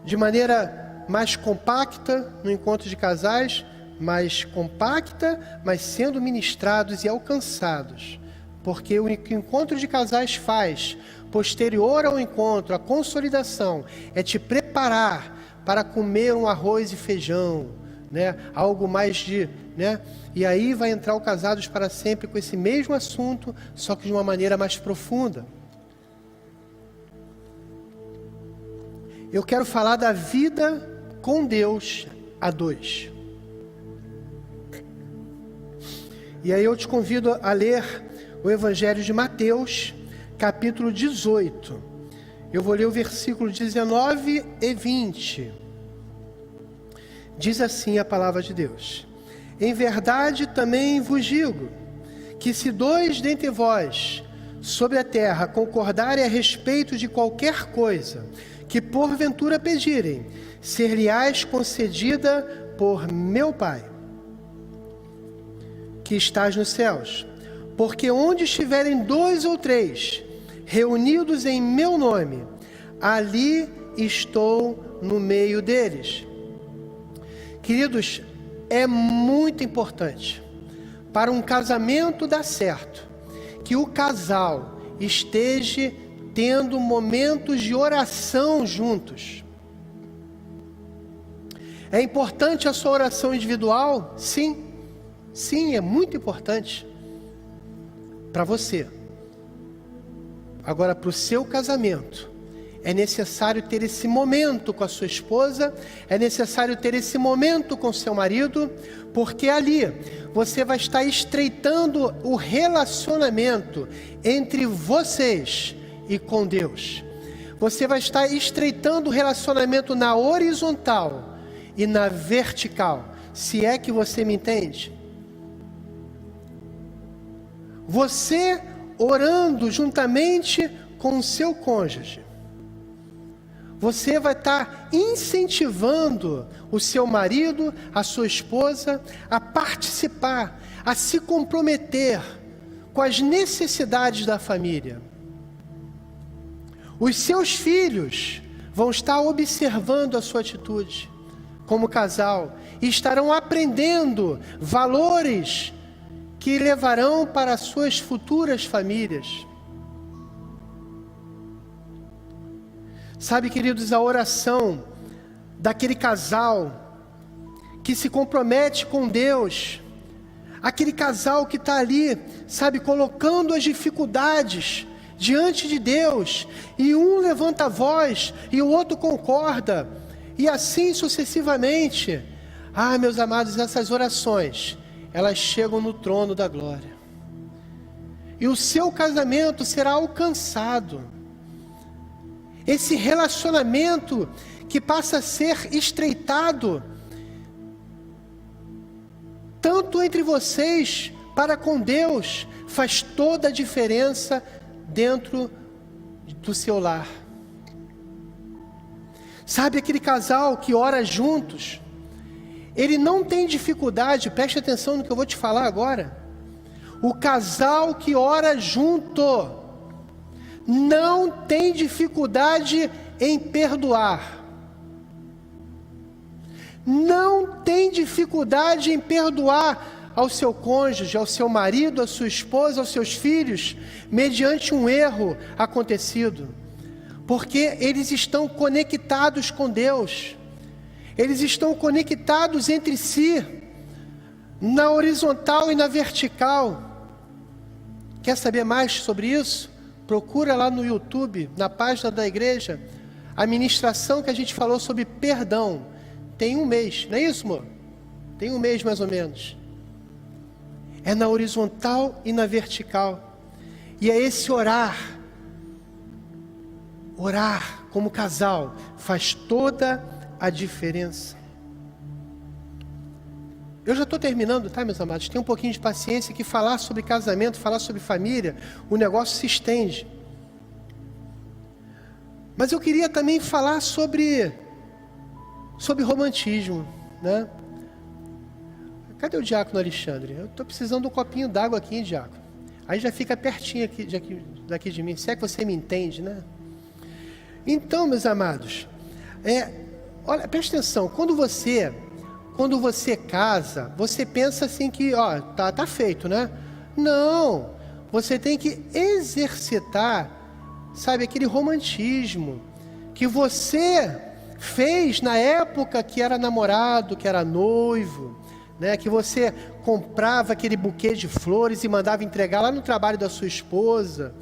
de maneira mais compacta no Encontro de Casais, mais compacta, mas sendo ministrados e alcançados. Porque o que o Encontro de Casais faz, posterior ao encontro, a consolidação, é te preparar para comer um arroz e feijão, né? Algo mais de, né? E aí vai entrar o Casados para Sempre com esse mesmo assunto, só que de uma maneira mais profunda. Eu quero falar da vida com Deus a dois. E aí eu te convido a ler o Evangelho de Mateus, capítulo 18. Eu vou ler o versículo 19 e 20. Diz assim a palavra de Deus: em verdade também vos digo, que se dois dentre vós sobre a terra concordarem a respeito de qualquer coisa que porventura pedirem, ser-lhe-ás concedida por meu Pai, que estás nos céus. Porque onde estiverem dois ou três reunidos em meu nome, ali estou no meio deles. Queridos, é muito importante para um casamento dar certo que o casal esteja tendo momentos de oração juntos. É importante a sua oração individual? Sim. Sim, é muito importante para você. Agora, para o seu casamento, é necessário ter esse momento com a sua esposa, é necessário ter esse momento com o seu marido, porque ali você vai estar estreitando o relacionamento entre vocês e com Deus. Você vai estar estreitando o relacionamento na horizontal e na vertical, se é que você me entende. Você orando juntamente com o seu cônjuge, você vai estar incentivando o seu marido, a sua esposa, a participar, a se comprometer com as necessidades da família. Os seus filhos vão estar observando a sua atitude como casal e estarão aprendendo valores que levarão para as suas futuras famílias. Sabe, queridos, a oração daquele casal que se compromete com Deus, aquele casal que está ali, sabe, colocando as dificuldades diante de Deus, e um levanta a voz e o outro concorda, e assim sucessivamente. Meus amados, essas orações, elas chegam no trono da glória, e o seu casamento será alcançado. Esse relacionamento que passa a ser estreitado, tanto entre vocês para com Deus, faz toda a diferença dentro do seu lar. Sabe, aquele casal que ora juntos, ele não tem dificuldade, preste atenção no que eu vou te falar agora. O casal que ora junto não tem dificuldade em perdoar. Não tem dificuldade em perdoar ao seu cônjuge, ao seu marido, à sua esposa, aos seus filhos, mediante um erro acontecido. Porque eles estão conectados com Deus. Eles estão conectados entre si, na horizontal e na vertical. Quer saber mais sobre isso? Procura lá no YouTube, na página da igreja, a ministração que a gente falou sobre perdão. Tem um mês, não é isso, amor? Tem um mês mais ou menos. É na horizontal e na vertical. E é esse orar como casal, faz toda a diferença. Eu já estou terminando, tá, meus amados? Tenha um pouquinho de paciência, que falar sobre casamento, falar sobre família, o negócio se estende. Mas eu queria também falar sobre romantismo, né? Cadê o diácono Alexandre? Eu estou precisando de um copinho d'água aqui, hein, diácono? Aí já fica pertinho daqui de mim, se é que você me entende, né? Então, meus amados, olha, presta atenção, quando você casa, você pensa assim que, tá feito, né? Não, você tem que exercitar, sabe, aquele romantismo que você fez na época que era namorado, que era noivo, né? Que você comprava aquele buquê de flores e mandava entregar lá no trabalho da sua esposa.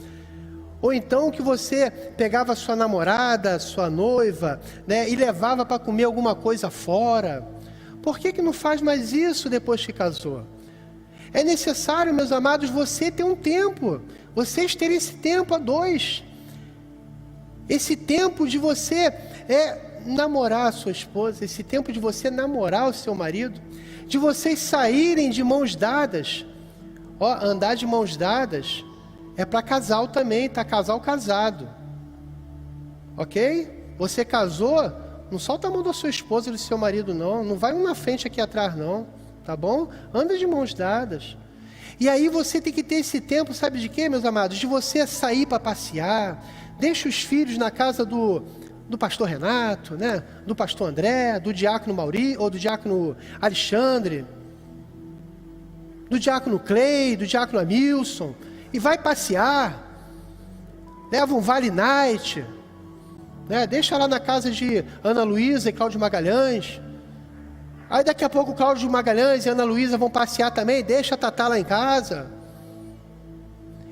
Ou então que você pegava a sua namorada, sua noiva, né, e levava para comer alguma coisa fora. Por que não faz mais isso depois que casou? É necessário, meus amados, você ter um tempo, vocês terem esse tempo a dois. Esse tempo de você namorar a sua esposa, esse tempo de você namorar o seu marido, de vocês saírem de mãos dadas. Andar de mãos dadas é para casal também, tá? Casal casado, ok? Você casou, não solta a mão da sua esposa e do seu marido, não vai um na frente aqui atrás, não, tá bom? Anda de mãos dadas. E aí você tem que ter esse tempo, sabe de quê, meus amados? De você sair para passear, deixa os filhos na casa do pastor Renato, né? Do pastor André, do diácono Mauri, ou do diácono Alexandre, do diácono Clay, do diácono Amilson, e vai passear, leva um Vale Night, né? Deixa lá na casa de Ana Luísa e Cláudio Magalhães. Aí daqui a pouco o Cláudio Magalhães e Ana Luísa vão passear também, deixa a Tatá lá em casa.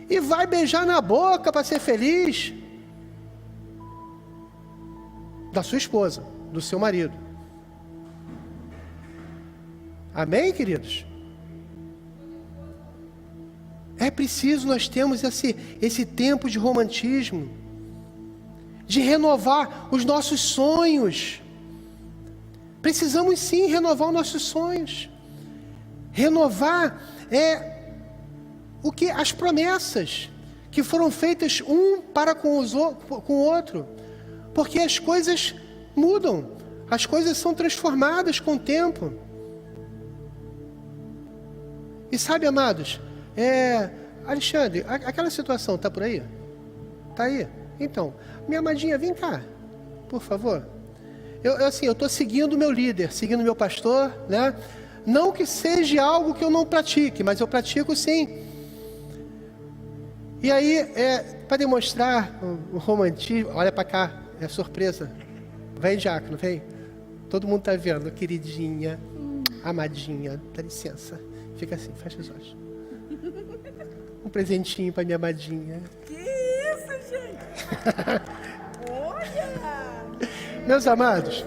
E vai beijar na boca para ser feliz da sua esposa, do seu marido. Amém, queridos? É preciso nós termos esse tempo de romantismo, de renovar os nossos sonhos. Precisamos sim renovar os nossos sonhos. Renovar as promessas que foram feitas um para com o outro. Porque as coisas mudam, as coisas são transformadas com o tempo. E sabe, amados, Alexandre, aquela situação está por aí? Está aí? Então, minha amadinha, vem cá, por favor. Eu estou seguindo o meu líder, seguindo o meu pastor, né? Não que seja algo que eu não pratique, mas eu pratico sim. E aí, para demonstrar o romantismo, olha para cá, é surpresa. Vem, diácono, vem. Todo mundo está vendo, queridinha, amadinha, dá licença. Fica assim, fecha os olhos. Um presentinho para minha amadinha. Que isso, gente? Olha! Meus amados,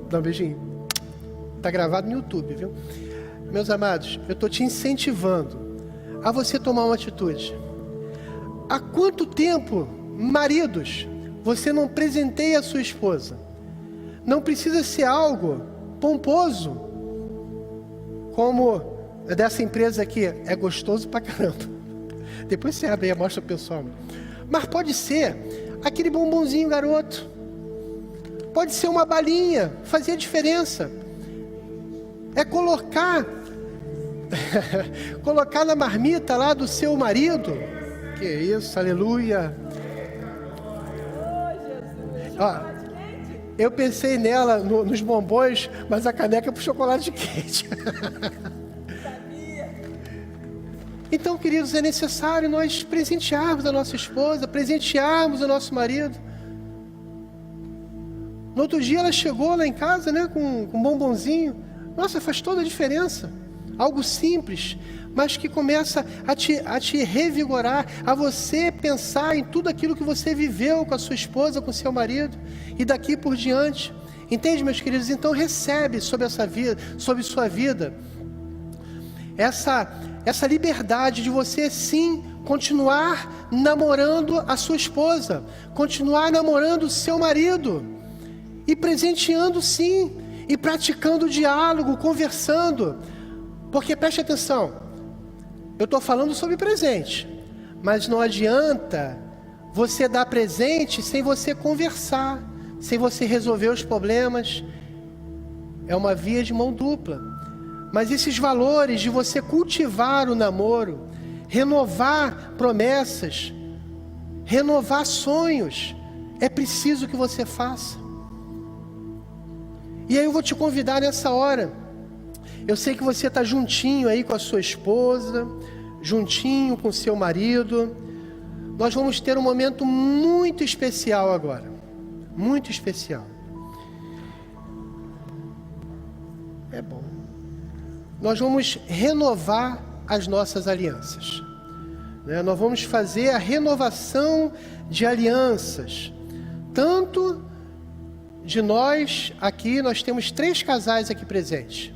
dá um beijinho. Tá gravado no YouTube, viu? Meus amados, eu estou te incentivando a você tomar uma atitude. Há quanto tempo, maridos, você não presenteia a sua esposa? Não precisa ser algo pomposo, como dessa empresa aqui. É gostoso pra caramba. Depois você abre aí e mostra pro pessoal. Mas pode ser aquele bombonzinho garoto. Pode ser uma balinha, fazer a diferença. É colocar na marmita lá do seu marido. Que isso, aleluia. Ó, eu pensei nela, nos bombons, mas a caneca é pro chocolate quente. Então, queridos, é necessário nós presentearmos a nossa esposa, presentearmos o nosso marido. No outro dia ela chegou lá em casa, né, com um bombonzinho. Nossa, faz toda a diferença. Algo simples, mas que começa a te revigorar, a você pensar em tudo aquilo que você viveu com a sua esposa, com o seu marido, e daqui por diante. Entende, meus queridos? Então recebe sobre essa vida, sobre sua vida, essa liberdade de você sim continuar namorando a sua esposa, continuar namorando o seu marido, e presenteando sim, e praticando o diálogo, conversando. Porque preste atenção, eu estou falando sobre presente, mas não adianta você dar presente sem você conversar, sem você resolver os problemas. É uma via de mão dupla. Mas esses valores de você cultivar o namoro, renovar promessas, renovar sonhos, é preciso que você faça. E aí eu vou te convidar nessa hora. Eu sei que você está juntinho aí com a sua esposa, juntinho com o seu marido. Nós vamos ter um momento muito especial agora. Muito especial. É bom. Nós vamos renovar as nossas alianças. Né? Nós vamos fazer a renovação de alianças. Tanto de nós aqui, nós temos 3 casais aqui presentes.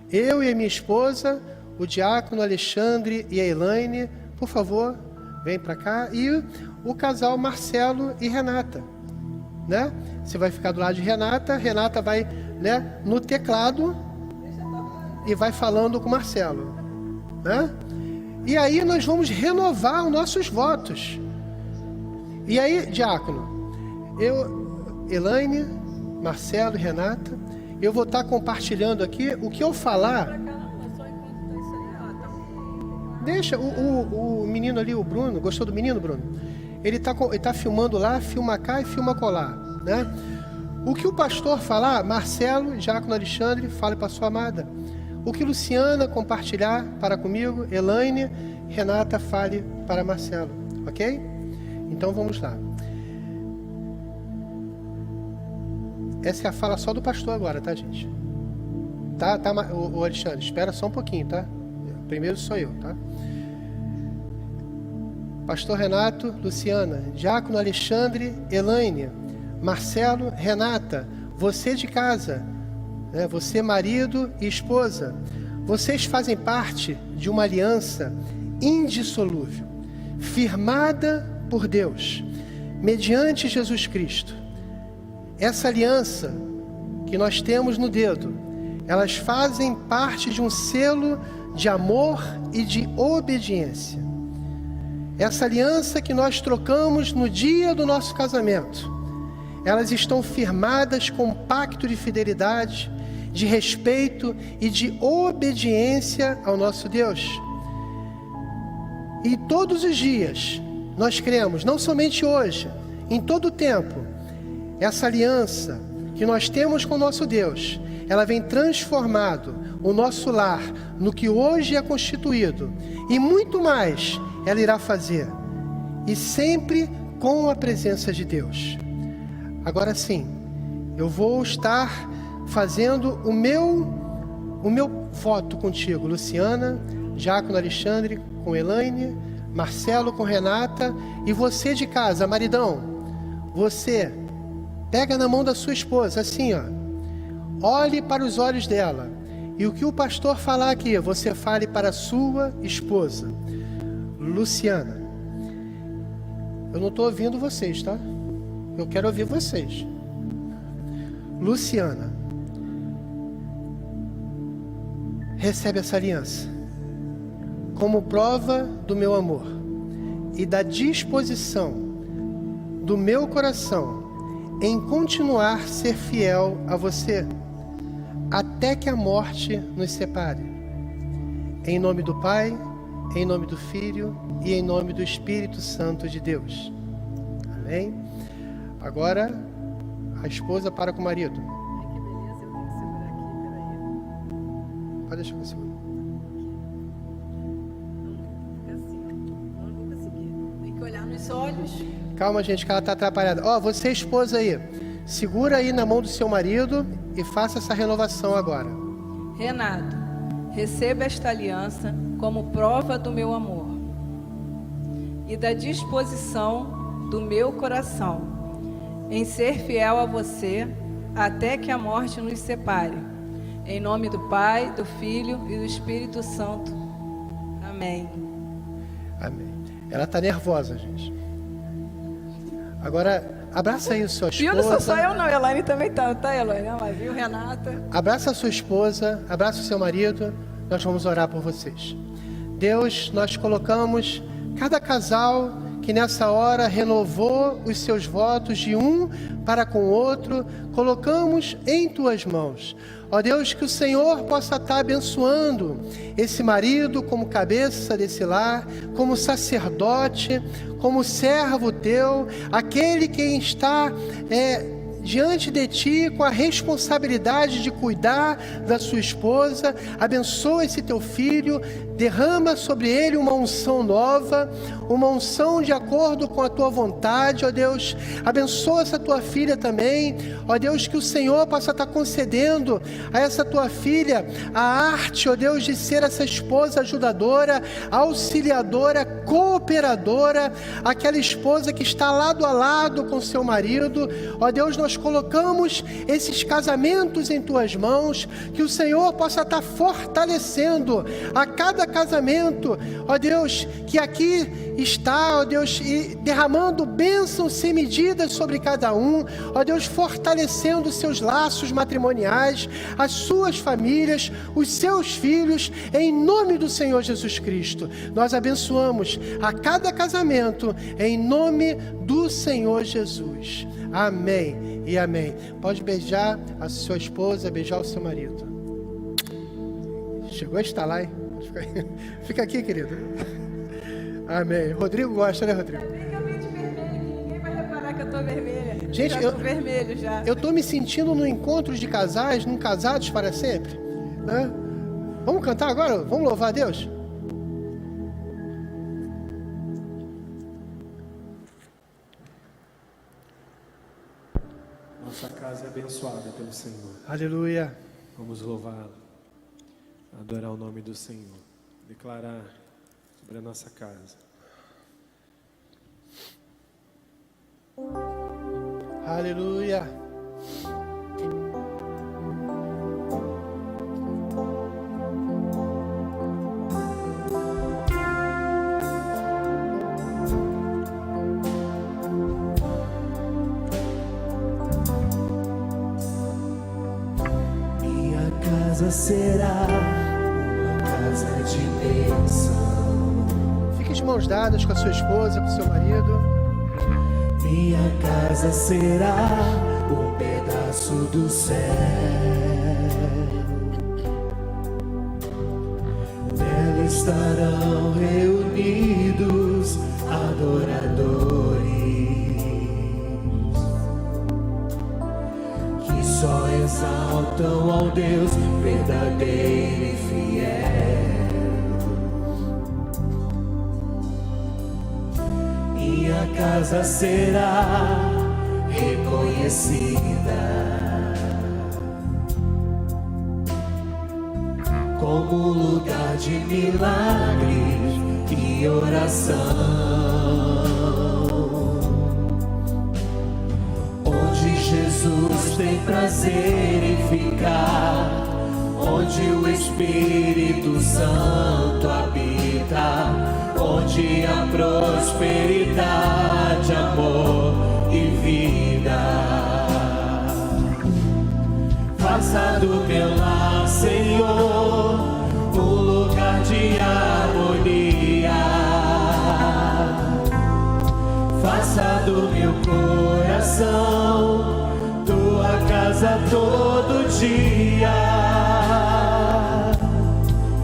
Eu e a minha esposa, o diácono Alexandre e a Elaine, por favor, vem para cá. E o casal Marcelo e Renata, né? Você vai ficar do lado de Renata, Renata vai, né, no teclado e vai falando com o Marcelo, né? E aí nós vamos renovar os nossos votos. E aí, diácono, Elaine, Marcelo e Renata, eu vou estar compartilhando aqui o que eu falar. Deixa o menino ali, o Bruno. Gostou do menino, Bruno? Ele tá filmando lá, filma cá e filma colar, né? O que o pastor falar, Marcelo, diácono Alexandre, fale para sua amada. O que Luciana compartilhar para comigo, Elaine, Renata, fale para Marcelo, ok? Então vamos lá. Essa é a fala só do pastor agora, tá, gente? Tá, o Alexandre, espera só um pouquinho, tá? Primeiro sou eu, tá? Pastor Renato, Luciana, diácono Alexandre, Elaine, Marcelo, Renata, você de casa, né? Você marido e esposa, vocês fazem parte de uma aliança indissolúvel, firmada por Deus, mediante Jesus Cristo. Essa aliança que nós temos no dedo, elas fazem parte de um selo de amor e de obediência. Essa aliança que nós trocamos no dia do nosso casamento, elas estão firmadas com um pacto de fidelidade, de respeito e de obediência ao nosso Deus. E todos os dias, nós cremos, não somente hoje, em todo o tempo, essa aliança que nós temos com o nosso Deus, ela vem transformando o nosso lar no que hoje é constituído, e muito mais ela irá fazer, e sempre com a presença de Deus. Agora sim, eu vou estar fazendo o meu voto contigo, Luciana, Diácono Alexandre com Elaine, Marcelo com Renata, e você de casa, maridão, você pega na mão da sua esposa, assim, ó, olhe para os olhos dela, e o que o pastor falar aqui, você fale para a sua esposa. Luciana, eu não estou ouvindo vocês, tá? Eu quero ouvir vocês. Luciana, recebe essa aliança como prova do meu amor e da disposição do meu coração em continuar a ser fiel a você até que a morte nos separe. Em nome do Pai, em nome do Filho e em nome do Espírito Santo de Deus. Amém? Agora, a esposa para com o marido. Que beleza, eu tenho que segurar aqui, peraí. Pode deixar que eu seguro. Fica assim, ó. Não vou conseguir. Tem que olhar nos olhos. Calma, gente, que ela está atrapalhada. Ó, você esposa aí, segura aí na mão do seu marido e faça essa renovação agora. Renato, receba esta aliança como prova do meu amor e da disposição do meu coração em ser fiel a você até que a morte nos separe. Em nome do Pai, do Filho e do Espírito Santo. Amém. Amém. Ela está nervosa, gente. Agora, abraça aí a sua esposa. Viu? Não sou só eu não, Elaine também tá, Elaine? Ela viu, Renata? Abraça a sua esposa, abraça o seu marido. Nós vamos orar por vocês. Deus, nós colocamos cada casal que nessa hora renovou os seus votos de um para com o outro, colocamos em tuas mãos. Ó Deus, que o Senhor possa estar abençoando esse marido como cabeça desse lar, como sacerdote, como servo teu, aquele que está diante de ti com a responsabilidade de cuidar da sua esposa. Abençoa esse teu filho, derrama sobre ele uma unção nova, uma unção de acordo com a tua vontade, ó Deus. Abençoa essa tua filha também, ó Deus, que o Senhor possa estar concedendo a essa tua filha a arte, ó Deus, de ser essa esposa ajudadora, auxiliadora, cooperadora, aquela esposa que está lado a lado com seu marido. Ó Deus, nós colocamos esses casamentos em tuas mãos, que o Senhor possa estar fortalecendo a cada casamento, ó Deus, que aqui está, ó Deus, e derramando bênçãos sem medidas sobre cada um, ó Deus, fortalecendo os seus laços matrimoniais, as suas famílias, os seus filhos, em nome do Senhor Jesus Cristo. Nós abençoamos a cada casamento, em nome do Senhor Jesus. Amém e amém. Pode beijar a sua esposa, beijar o seu marido. Chegou a estalar, hein? Fica aqui, querido. Amém. Rodrigo gosta, né, Rodrigo? Eu vim de vermelho, ninguém vai reparar que eu tô vermelha. Gente, já tô vermelho já. Eu tô me sentindo no encontro de casais, num Casados para Sempre, né? Vamos cantar agora? Vamos louvar a Deus? Nossa casa é abençoada pelo Senhor. Aleluia. Vamos louvá-lo, adorar o nome do Senhor, declarar sobre a nossa casa. Aleluia. Minha casa será uma casa de bênção. Fique de mãos dadas com a sua esposa, com o seu marido. Minha casa será um pedaço do céu. Nela estarão reunidos adoradores que só exaltam ao Deus verdadeiro e fiel. Minha casa será reconhecida como lugar de milagres e oração, onde Jesus tem prazer em ficar, onde o Espírito Santo habita, onde há prosperidade, amor e vida. Faça do meu lar, Senhor, um lugar de harmonia. Faça do meu coração tua casa todo dia.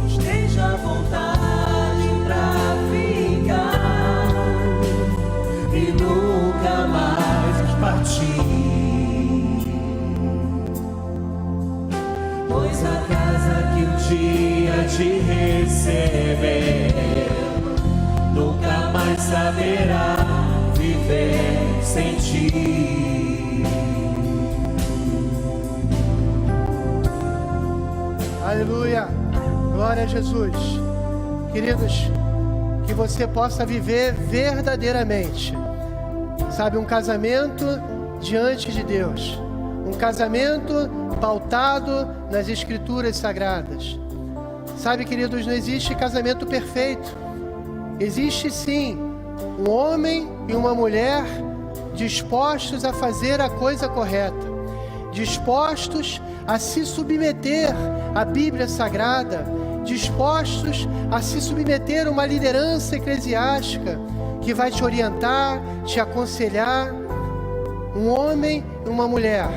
Esteja à vontade pra ficar e nunca mais partir. Pois a casa que um dia te receber nunca mais saberá viver sem ti. Aleluia, glória a Jesus. Queridos, que você possa viver verdadeiramente, sabe, um casamento diante de Deus, um casamento pautado nas Escrituras Sagradas. Sabe, queridos, não existe casamento perfeito. Existe sim um homem e uma mulher dispostos a fazer a coisa correta, dispostos a se submeter à Bíblia Sagrada, dispostos a se submeter a uma liderança eclesiástica que vai te orientar, te aconselhar. Um homem e uma mulher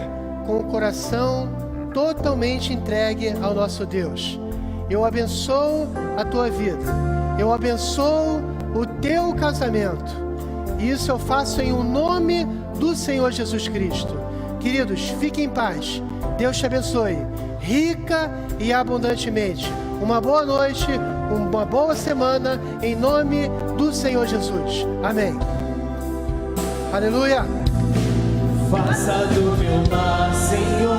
com o coração totalmente entregue ao nosso Deus. Eu abençoo a tua vida, eu abençoo o teu casamento, e isso eu faço em nome do Senhor Jesus Cristo. Queridos, fiquem em paz, Deus te abençoe, rica e abundantemente. Uma boa noite, uma boa semana, em nome do Senhor Jesus. Amém. Aleluia. Faça do meu lar, Senhor,